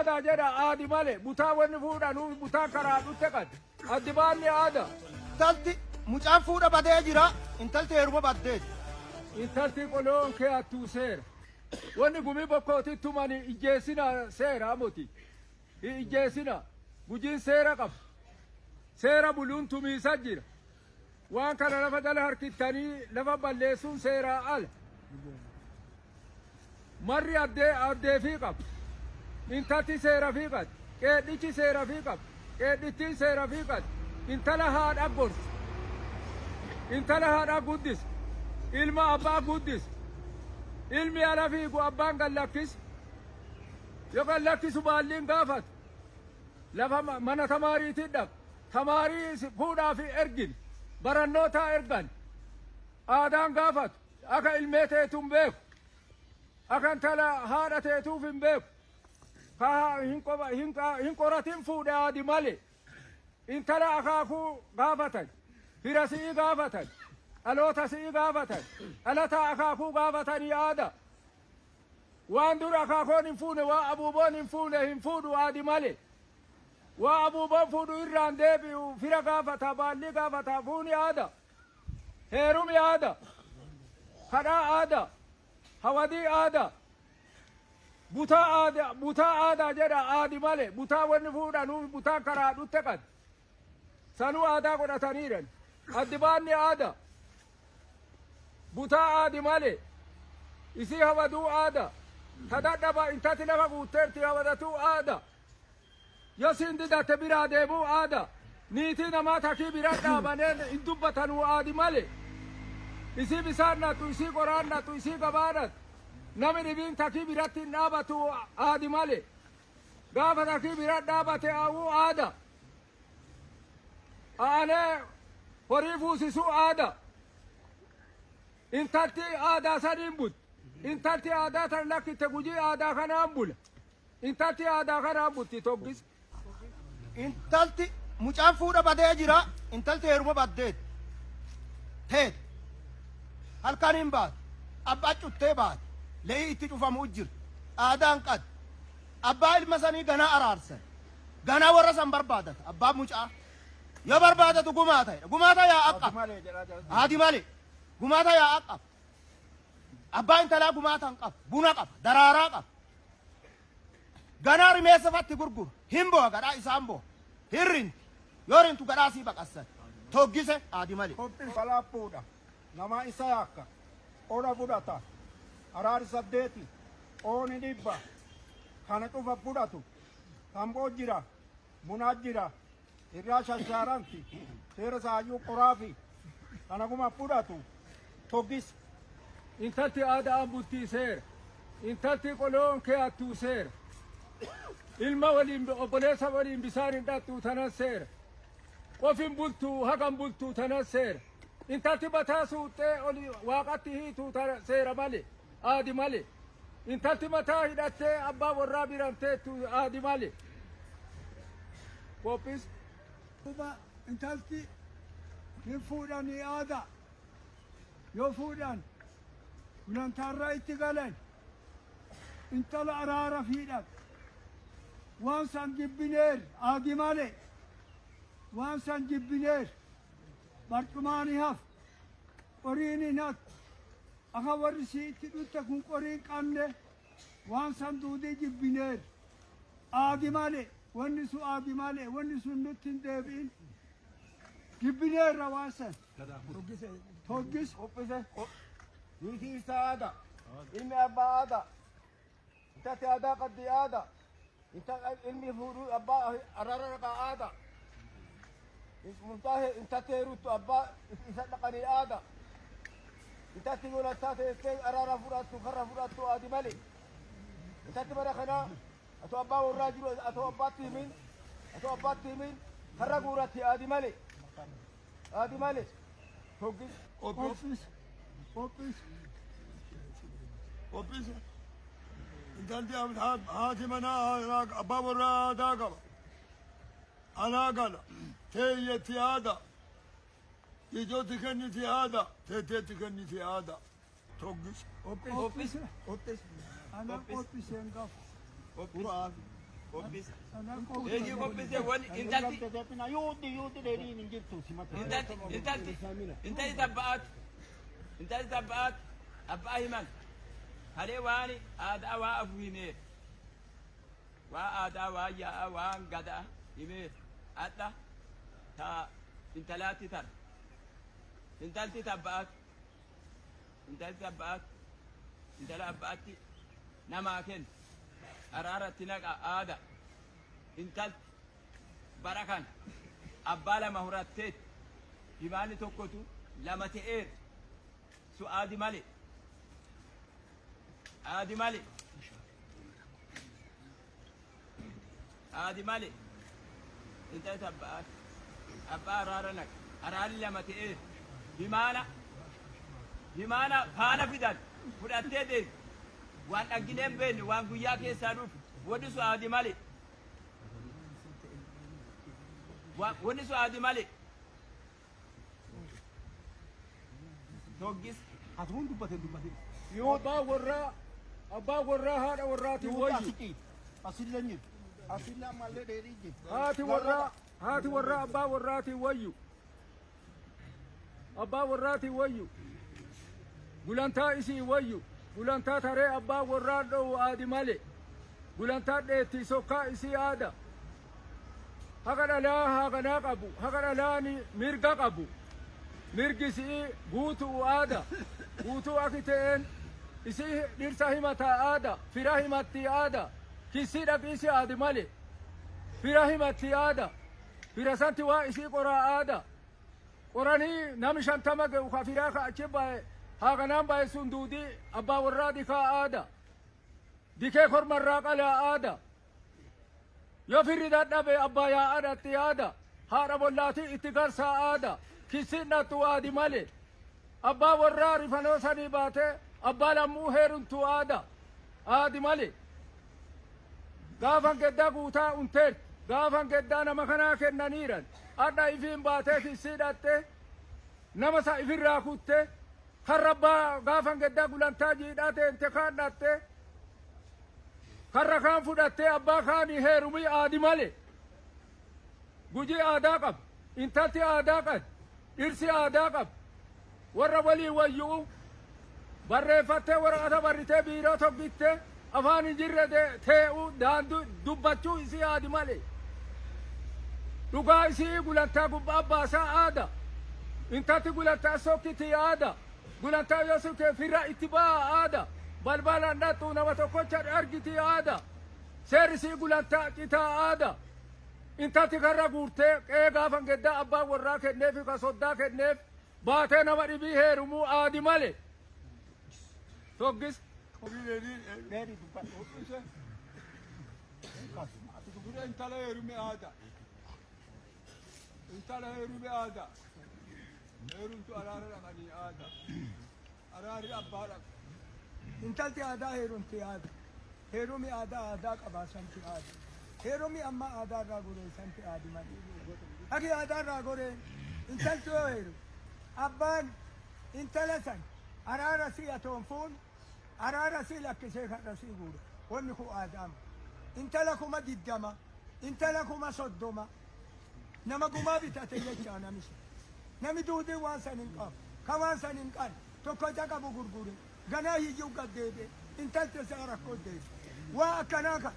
آدا جدا آدي مالي بوتا ونفودا نو بوتا كرادو تكد أدباني آدا انتلتي مجان فودا بدي جرا انتلتي هربا بدي انتلتي قولون كي أتو سير وني قمي بكوتي تماني إجيسنا سير أموتي إجيسنا بجين سير قف سير بلون تمي سجر وان كان لفا دل هركتاني لفا بلسون سير آل مري أدي في قف انتلتي سير في قد كيديتي سير في قف كيديتي سير في قد انتلا هاد أقرس انتلا هاد أقدس ilma abbaa guddis ilmi ala fiigu abbaan gallakkis yoo gallakkisu baalliin gaafat lafa mana tamaariitiin dhaq tamaarii fuudhaa fi ergin barannootaa ergan aadaan gaafat akka ilmee teetuun beeku akka intala haadha teetuuf hin beeku hin qoratin fuudhe aadi malee intala akaakuu gaafatan firasii gaafatan ألوتا سي غافتا ألتا أخاكو غافتا يادا واندر أخاكو نفون وأبوبون نفون هنفون وادي مالي وأبوبون فون إران ديبي وفر غافتا بالي غافتا فون يادا هيروم يادا خدا آدا هودي آدا بوتا آدا جدا آدي مالي بوتا ونفون أنو بوتا كرادو تكد سنو آدا قد تنيرن أدباني آدا بوتا آدي مالي إسي هودو آدا تدادبا انتاتي لفا قوترتي هودتو آدا يسين دا تبرا ديبو آدا نيتي نما تاكي برا دابانين اندوبتنو آدي مالي إسي بسارنا تو إسي قراننا تو إسي قبانت نمي نبين تاكي براتي نابتو آدي مالي غافة تاكي برا دابتي آو آدا آني فريفو سيسو آدا انتلتي آدا سنين بود انتلتي آدا تنلك تقوجي آدا خنام بول انتلتي آدا خنام بود تتوقس انتلتي مجان فودا بدي جرا انتلتي هربا بدي تيت هل كان بعد أبا تشتي بعد ليه تشوفه موجر آدان قد أبا المساني غنا أرارسن غنا ورسن بربادت أبا مجا يا بربادت قماتا يا أقا هادي مالي قماتا يا أقا أبا انت لا قماتا انقف بنا قف درارا قف غنا رميسة فاتي قرقو همبو غدا إسامبو هرين يورين تو غدا سيبك أسن توقيسة هادي مالي Koppin balaa fuudha. Nama isa yaakka. Oda fudhata. Araari saddeeti. Ooni dhibba. Kana cufa fudhatu. Tamboo jira. Bunaa jira. Irraa shashaaranti. Seera saayyuu qoraafi. Kana kuma fudhatu. Toggis. انتلتي آدا أمبوتي سير انتلتي قولون كي أتو سير ilma waliin obboleessa waliin bisaan hin dhattu tanan seera qofin bultuu haqan bultuu tanan seera intalti mataa suuxxee oli waaqatti hiituu tana seera male aadi male intalti mataa hidhattee abbaa warraa biramteettu aadi male qophis Kuba intalti hin fuudhanii aada yoo fuudhan gulantaarraa itti galan intala araara fiidhan waan san jibbineer aadi male waan san jibbineer barcumaani haf qoriini nat aka warri siitti dhutta kun qoriin qabne waan san duudii jibbineer aadi male wanni sun aadi male wanni sun nutti hin deebi'in jibbineerra waan san toggis qophise niitii isaa aada ilmi abbaa aada intatti aadaa qabdi aada ilmi fuudhuu abbaa araara dhaqaa aada murtaahe intatti heeruttu abbaa isa dhaqanii aada intatti golattaa teessee araara fudhattu karra fudhattu aadi male intatti bara kanaa atoo abbaa warraa jiru atoo abbaatti himin karra guuratti aadi male toggis qophis Qophise. Intalti haati manaa abbaa warraa aadaa qaba. Anaa gala. Teeyyetti aadaa. Ijootti kenniti aadaa. Teetteetti kenniti aadaa. Toggis. qophis ana qophiseen gaaf Quraan Qophis. Sanaan qophis. Eenyu qophisee wani intalti Yuuti dheeriin hin jirtu simata. intalti tabba'aat abbaa himan halee waan aadaa waa afu himee waa aadaa waa yaa'a waan gadaa himee adha taa intalaatti tana intalti tabba'aat intala abbaatti namaa kenna araaratti naqa aada intalti bara kana abbaa lama horatteet himaani tokkotu lama ta'eer su aadi male intalti abbaa araara naqa araarri lama ta'eer himaana faana fidan fudhattee deemi waan dhaggineen beenne waan guyyaa keessaa dhufu wanni su aadi male wanni su aadi male toggis Atuun dubbate. Abbaa warraa haadha warraati wayyu. Asillee hin jirtu. Asillee ammallee dheerii jirtu. haati warraa abbaa warraati wayyu. Abbaa warraati wayyu. Gulantaa isii wayyu. Gulantaa taree abbaa warraa dhowu aadi male. Gulantaa dheetti sokkaa isii aada. Haqa dhalaa haqanaa qabu. Haqa dhalaani mirga qabu. Mirgisii guutuu aada. Guutuu aki ta'een isii dhirsa himataa aada. Fira himatti aada. Kissii dhaqiisi aadi male. Fira himatti aada. Fira santi waa isii qoraa aada. Qoranii nami 50 ga'u ka firaa ka achi baye haqanaan baye sun duudii abbaa warraa dikaa aada. Dikee kormarraa qalaa aada. Yoo firri dadhabe abbaa yaa'adhatti aada. Haadha bollaatii itti garsaa aada. Kissiin dhattu aadi male. Abbaa warraa rifanoo sanii baatee abbaa lammuu heerumtu aada. Aadi male. Gaafan geddaa guutaa unteert. Gaafan geddaa nama kanaa kennaniiran. Adha ifiin baatee kissii dhatte. Nama sa ifirraa kutte. Karra abbaa gaafan geddaa gulantaa jiidhaa teente kaan dhatte. Karra kaan fudhattee abbaa kaanii heerumii aadi male. Gujii aadaa qaba. Intalti aadaa qaba. Dhirsi aadaa qaba. Warra walii wayyuu barreeffattee waraqata barritee biiroo tokkitte afaan hin jirre tee'uu daanduu dubbachuu isii aadi male. Dhugaa isii gulantaa gubbaa baasaa aada. Intalti gulantaa sokkiti aada. Gulantaa yoo sukkee firra itti ba'a aada. Balbalaan dhattuu nama tokkocha argiti aada. Seerisii gulantaa citaa aada. Intalti karra guurtee qe'ee gaafan geddaa abbaa warraa kenneefi ka soddaa kenneef baatee nama dhibii heerumuu aadi male. Toggis. Dheerii dubbate. Intala heerume aada. Intala heerume aada. Heerumtu araara dhaqanii aada. Araarri abbaa dhaqa. Intalti aadaa heerumti aada. Heerumi aadaa qabaasanti aada. Heerumi amma aadaa irraa goreessanti aadi malee. Aki aadaa irraa goree intalti yoo heeru abbaan intala san araara si atoonfuun araara si lakkisee kadha si guura. Wanni kun aadaama. Intala kuma 20 intala kuma 30 nama gumaa bitate jechaa namicha. Nami duudii waan san hin qabu. Ka waan san hin qabu tokkocha qabu gurgure. Ganaa hiyyuu gaddeebe intalti isaa rakkoo deesse. Waa akkanaa kan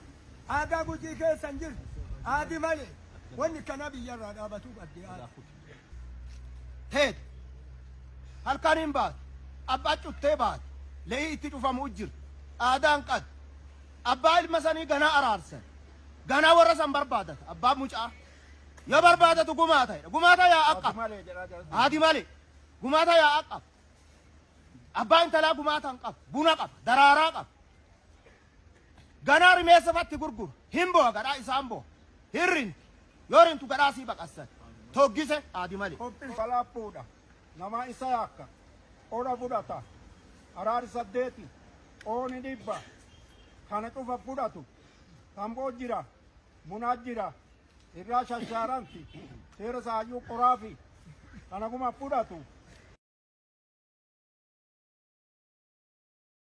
aadaa gujii keessan jirtu aadi malee wanni kana biyyarraa dhaabatuu qabdee aada. Teet halkaniin baat abbaa cuttee baat leeyii itti cufamuu jirtu aadaan qad abbaa ilma sanii ganaa araarsan ganaa warra san barbaadata abbaa mucaa yoo barbaadatu gumaa ta'edha gumaata yaa akka aadi malee gumaata yaa akka abbaa intalaa gumaata hin qabu buna qaba daraaraa qaba ganaa rimeessa fatti gurguru hin boha gadhaa isaan boha hirrin yoo rintu gadhaa sii baqassan toggise aadi malee. Qophiin balaafuudha. Nama isa yaakka. Ola fudhata. Araari 8. Ooni 100. Kana cufa fudhatu. Tamboo jira. Munaa jira. Irraa shashaaranti. Seera saayyuu qoraafi. Kana kuma fudhatu.